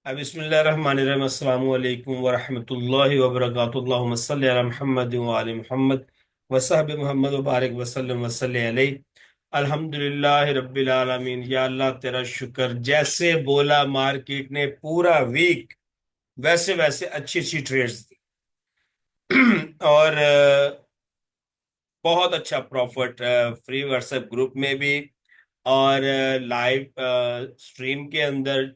बिस्मिल्लाहिर्रहमानिर्रहीम। अस्सलामु अलैकुम वरहमतुल्लाहि वबरकातुहू। अल्लाहुम्मा सल्लि अला मुहम्मद व आलि मुहम्मद व सहबि मुहम्मद व बारिक वसल्लम वसल्लि अलैहि। अल्हम्दुलिल्लाहि रब्बिल आलमीन। या अल्लाह तेरा शुक्र, जैसे बोला मार्केट ने पूरा वीक वैसे वैसे अच्छी अच्छी ट्रेड्स दी। और बहुत अच्छा प्रॉफिट फ्री व्हाट्सएप ग्रुप में भी और लाइव स्ट्रीम के अंदर।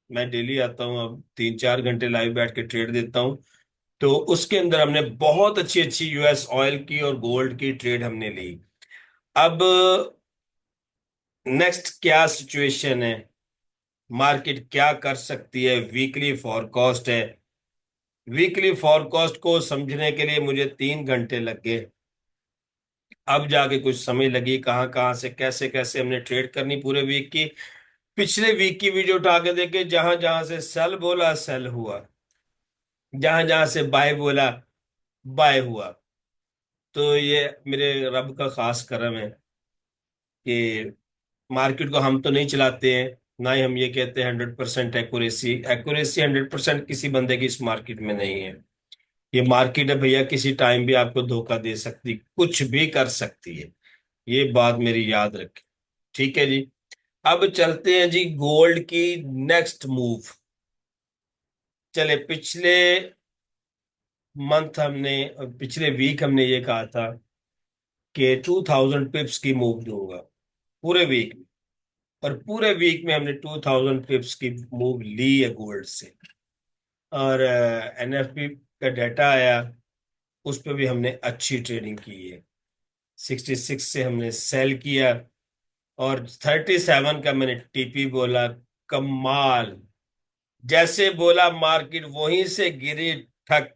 मैं डेली आता हूँ, अब 3-4 घंटे लाइव बैठ के ट्रेड देता हूँ। तो उसके अंदर हमने बहुत अच्छी अच्छी यूएस ऑयल की और गोल्ड की ट्रेड हमने ली। अब नेक्स्ट क्या सिचुएशन है, मार्केट क्या कर सकती है, वीकली फॉरकास्ट है। वीकली फॉरकास्ट को समझने के लिए मुझे 3 घंटे लग गए। अब जाके कुछ समय लगी, कहाँ कहाँ से कैसे कैसे हमने ट्रेड करनी पूरे वीक की। पिछले वीक की वीडियो उठा के देखे, जहां जहां से सेल बोला सेल हुआ, जहां जहां से बाय बोला बाय हुआ। तो ये मेरे रब का खास करम है कि मार्केट को हम तो नहीं चलाते हैं, ना ही हम ये कहते हैं 100% एक्यूरेसी। एक्यूरेसी 100% किसी बंदे की इस मार्केट में नहीं है। ये मार्केट है भैया, किसी टाइम भी आपको धोखा दे सकती, कुछ भी कर सकती है। ये बात मेरी याद रखें। ठीक है जी। अब चलते हैं जी गोल्ड की नेक्स्ट मूव। चले, पिछले मंथ हमने, पिछले वीक हमने ये कहा था कि 2000 पिप्स की मूव दूंगा पूरे वीक में। और पूरे वीक में हमने 2000 पिप्स की मूव ली है गोल्ड से। और एनएफपी का डाटा आया, उस पर भी हमने अच्छी ट्रेडिंग की है। 66 से हमने सेल किया और 37 का मैंने टीपी बोला। कमाल, जैसे बोला मार्केट वहीं से गिरी, ठक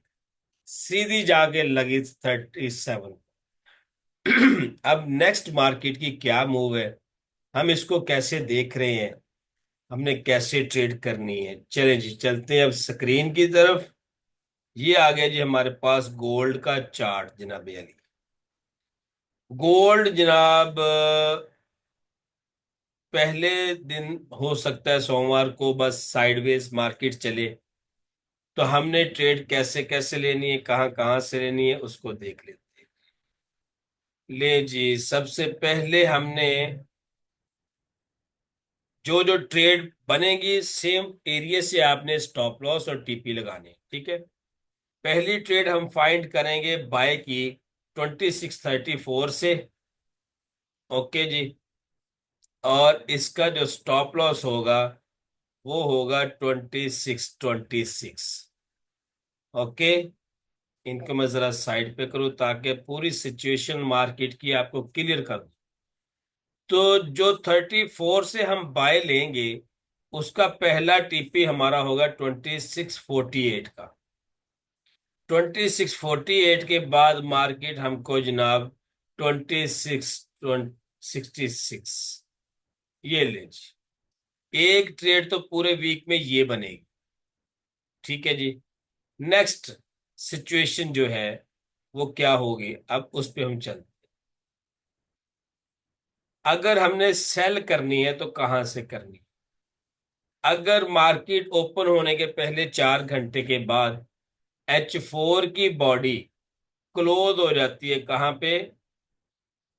सीधी जाके लगी 37। अब नेक्स्ट मार्केट की क्या मूव है, हम इसको कैसे देख रहे हैं, हमने कैसे ट्रेड करनी है। चले जी, चलते हैं अब स्क्रीन की तरफ। ये आ गया जी हमारे पास गोल्ड का चार्ट जनाब अली। गोल्ड जनाब, पहले दिन हो सकता है सोमवार को बस साइडवेज मार्केट चले। तो हमने ट्रेड कैसे कैसे लेनी है, कहाँ कहाँ से लेनी है, उसको देख लेते हैं। ले जी, सबसे पहले हमने जो जो ट्रेड बनेगी सेम एरिया से आपने स्टॉप लॉस और टीपी लगाने, ठीक है। पहली ट्रेड हम फाइंड करेंगे बाय की 2634 से। ओके जी। और इसका जो स्टॉप लॉस होगा वो होगा 2626। ओके, इनको मैं जरा साइड पे करूं ताकि पूरी सिचुएशन मार्केट की आपको क्लियर कर दूं। तो जो 34 से हम बाय लेंगे उसका पहला टीपी हमारा होगा 2648 का। 2648 के बाद मार्केट हमको जनाब 2666 ये ले जी। एक ट्रेड तो पूरे वीक में ये बनेगी। ठीक है जी। नेक्स्ट सिचुएशन जो है वो क्या होगी, अब उस पे हम चलते। अगर हमने सेल करनी है तो कहां से करनी। अगर मार्केट ओपन होने के पहले 4 घंटे के बाद H4 की बॉडी क्लोज हो जाती है कहां पे,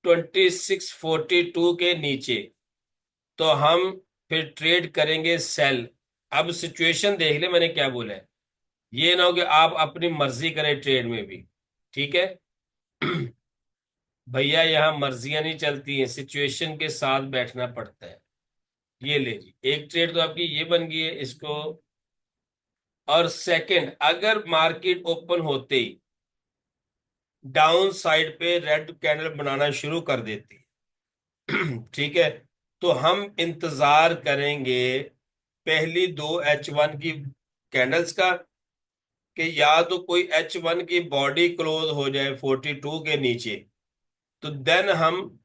2642 के नीचे, तो हम फिर ट्रेड करेंगे सेल। अब सिचुएशन देख ले मैंने क्या बोला है। ये ना हो कि आप अपनी मर्जी करें ट्रेड में भी। ठीक है। भैया यहाँ मर्जियां नहीं चलती हैं, सिचुएशन के साथ बैठना पड़ता है। ये ले जी, एक ट्रेड तो आपकी ये बन गई है इसको। और सेकंड, अगर मार्केट ओपन होते ही डाउन साइड पे रेड कैंडल बनाना शुरू कर देती है ठीक है, तो हम इंतजार करेंगे पहली दो H1 की कैंडल्स का, कि या तो कोई H1 की बॉडी क्लोज हो जाए 42 के नीचे, तो देन हम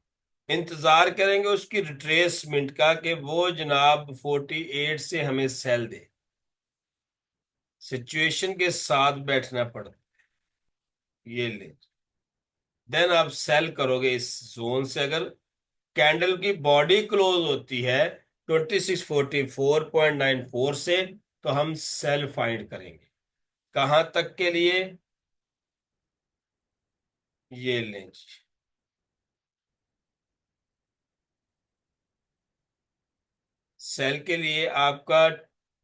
इंतजार करेंगे उसकी रिट्रेसमेंट का कि वो जनाब 48 से हमें सेल दे। सिचुएशन के साथ बैठना पड़ता। ये ले, देन आप सेल करोगे इस जोन से। अगर कैंडल की बॉडी क्लोज होती है 2644.94 से, तो हम सेल फाइंड करेंगे। कहां तक के लिए? ये लें जी। सेल के लिए आपका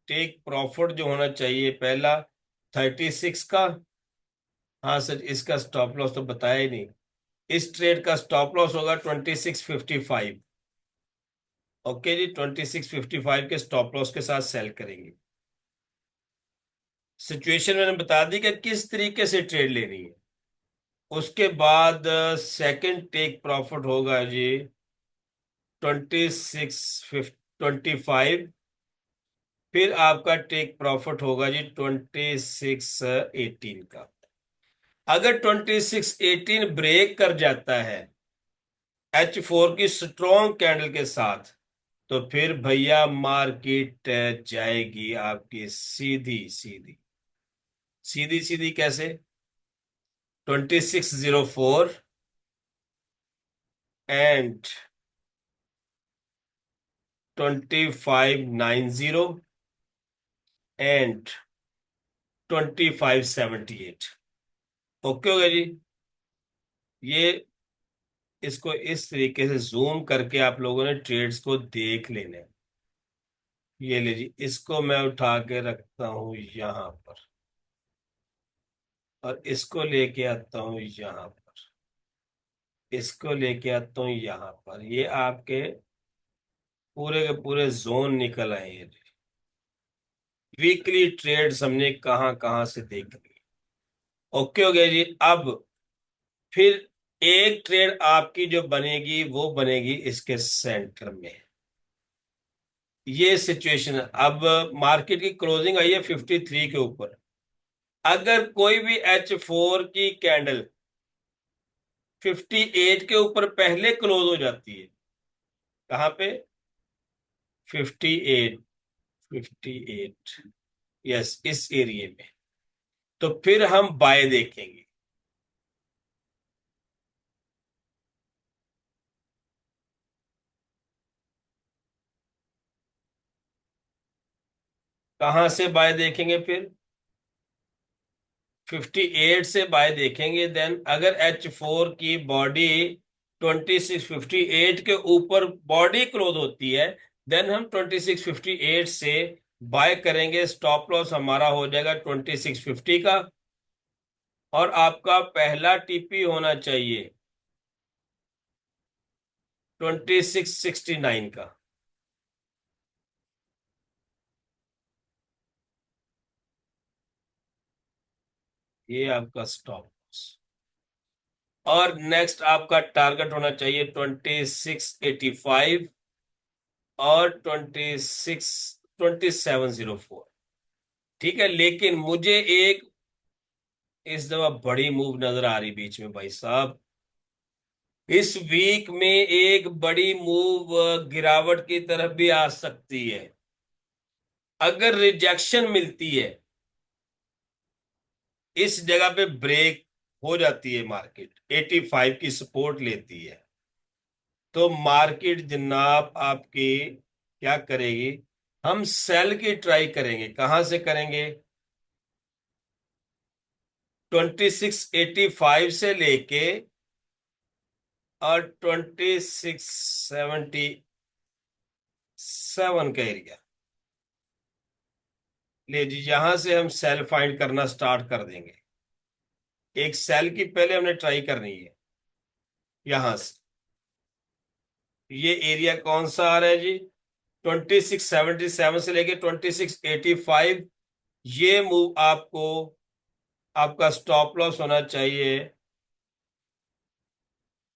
टेक प्रॉफिट जो होना चाहिए पहला 36 का। हाँ सर, इसका स्टॉप लॉस तो बताया ही नहीं। इस ट्रेड का स्टॉप लॉस होगा 2655। ओके जी, 2655 के स्टॉप लॉस के साथ सेल करेंगे। सिचुएशन मैंने बता दी कि किस तरीके से ट्रेड लेनी है। उसके बाद सेकंड टेक प्रॉफिट होगा जी 2625। फिर आपका टेक प्रॉफिट होगा जी 2618 का। अगर 2618 ब्रेक कर जाता है H4 की स्ट्रॉन्ग कैंडल के साथ, तो फिर भैया मार्केट जाएगी आपकी सीधी सीधी। सीधी सीधी कैसे? 2604 एंड 2590 एंड 2578। ओके हो गया जी। ये इसको इस तरीके से जूम करके आप लोगों ने ट्रेड्स को देख लेने हैं। ये ले जी, इसको मैं उठा के रखता हूं यहां पर, और इसको लेके आता हूं यहां पर, इसको लेके आता हूं यहां पर। ये आपके पूरे के पूरे जोन निकल आए हैं। वीकली ट्रेड हमने कहाँ कहाँ से देख ली। ओके हो गया जी। अब फिर एक ट्रेड आपकी जो बनेगी वो बनेगी इसके सेंटर में। ये सिचुएशन है। अब मार्केट की क्लोजिंग आई है 53 के ऊपर। अगर कोई भी H4 की कैंडल 58 के ऊपर पहले क्लोज हो जाती है, कहाँ पे? 58, 58, यस, इस एरिया में, तो फिर हम बाय देखेंगे। कहां से बाय देखेंगे फिर? 58 से बाय देखेंगे। देन अगर H4 की बॉडी 2658 के ऊपर बॉडी क्लोज होती है, देन हम 2658 से बाय करेंगे। स्टॉप लॉस हमारा हो जाएगा 2650 का, और आपका पहला टीपी होना चाहिए 2669 का। ये आपका स्टॉप लॉस। और नेक्स्ट आपका टारगेट होना चाहिए 2685 और 2704। ठीक है, लेकिन मुझे एक इस दफा बड़ी मूव नजर आ रही बीच में भाई साहब। इस वीक में एक बड़ी मूव गिरावट की तरफ भी आ सकती है। अगर रिजेक्शन मिलती है, इस जगह पे ब्रेक हो जाती है, मार्केट 85 की सपोर्ट लेती है, तो मार्केट जनाब आपकी क्या करेगी? हम सेल की ट्राई करेंगे। कहां से करेंगे? 2685 से लेके और 2677 का एरिया ले जी। यहां से हम सेल फाइंड करना स्टार्ट कर देंगे। एक सेल की पहले हमने ट्राई करनी है यहां से। ये एरिया कौन सा आ रहा है जी? 2677 से लेके 2685। ये मूव आपको, आपका स्टॉप लॉस होना चाहिए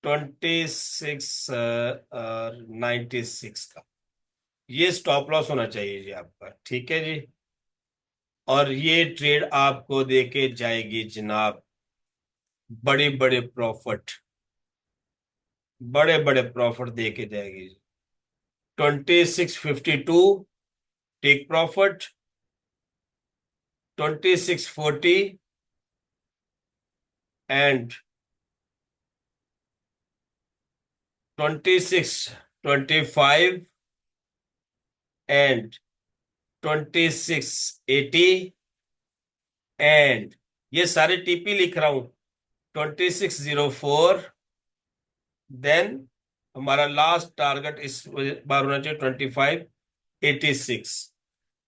2696 का। ये स्टॉप लॉस होना चाहिए जी आपका। ठीक है जी। और ये ट्रेड आपको देके जाएगी जनाब बड़े बड़े प्रॉफिट, बड़े बड़े प्रॉफिट देके जाएगी। 2652 take profit, 2640 and 2625 and 2680 and ये सारे टीपी लिख रहा हूं, 2604। देन हमारा लास्ट टारगेट इस बार होना चाहिए 2586।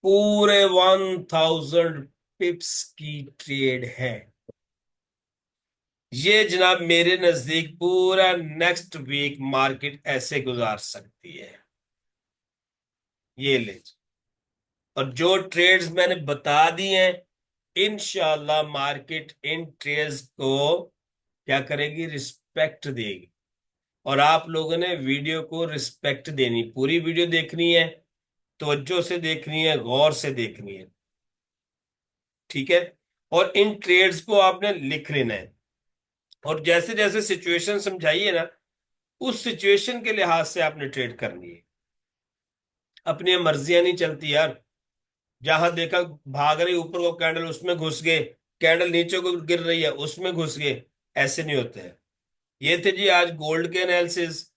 पूरे 1000 पिप्स की ट्रेड है ये जनाब। मेरे नजदीक पूरा नेक्स्ट वीक मार्केट ऐसे गुजार सकती है। ये ले, और जो ट्रेड्स मैंने बता दी हैं, इंशाल्लाह मार्केट इन ट्रेड्स को क्या करेगी, रिस्पेक्ट देगी। और आप लोगों ने वीडियो को रिस्पेक्ट देनी, पूरी वीडियो देखनी है, तवज्जो से देखनी है, गौर से देखनी है, ठीक है। और इन ट्रेड्स को आपने लिख लेना है, और जैसे जैसे सिचुएशन समझाइए ना, उस सिचुएशन के लिहाज से आपने ट्रेड करनी है। अपनी मर्जियां नहीं चलती यार। जहां देखा भाग रही ऊपर को कैंडल, उसमें घुस गए, कैंडल नीचे को गिर रही है, उसमें घुस गए। ऐसे नहीं होते हैं। ये थे जी आज गोल्ड के एनालिसिस।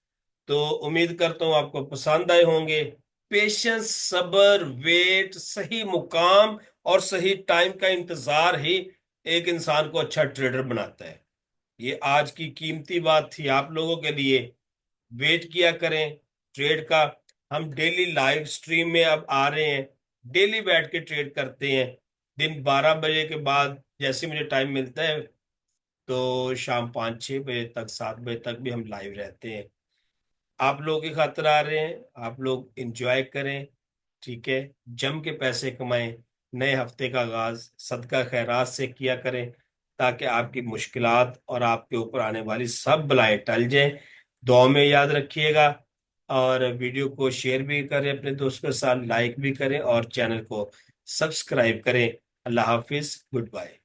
तो उम्मीद करता हूं आपको पसंद आए होंगे। पेशेंस, सब्र, वेट, सही मुकाम और सही टाइम का इंतजार ही एक इंसान को अच्छा ट्रेडर बनाता है। ये आज की कीमती बात थी आप लोगों के लिए। वेट किया करें ट्रेड का। हम डेली लाइव स्ट्रीम में अब आ रहे हैं, डेली बैठ के ट्रेड करते हैं। दिन 12 बजे के बाद जैसे मुझे टाइम मिलता है, तो शाम 5-6 बजे तक, 7 बजे तक भी हम लाइव रहते हैं। आप लोगों की खातिर आ रहे हैं, आप लोग एंजॉय करें, ठीक है। जम के पैसे कमाएं। नए हफ्ते का आगाज सदका खैरात से किया करें, ताकि आपकी मुश्किलात और आपके ऊपर आने वाली सब बलाएं टल जाएं। दुआ में याद रखिएगा, और वीडियो को शेयर भी करें अपने दोस्तों के साथ, लाइक भी करें और चैनल को सब्सक्राइब करें। अल्लाह हाफिज, गुड बाय।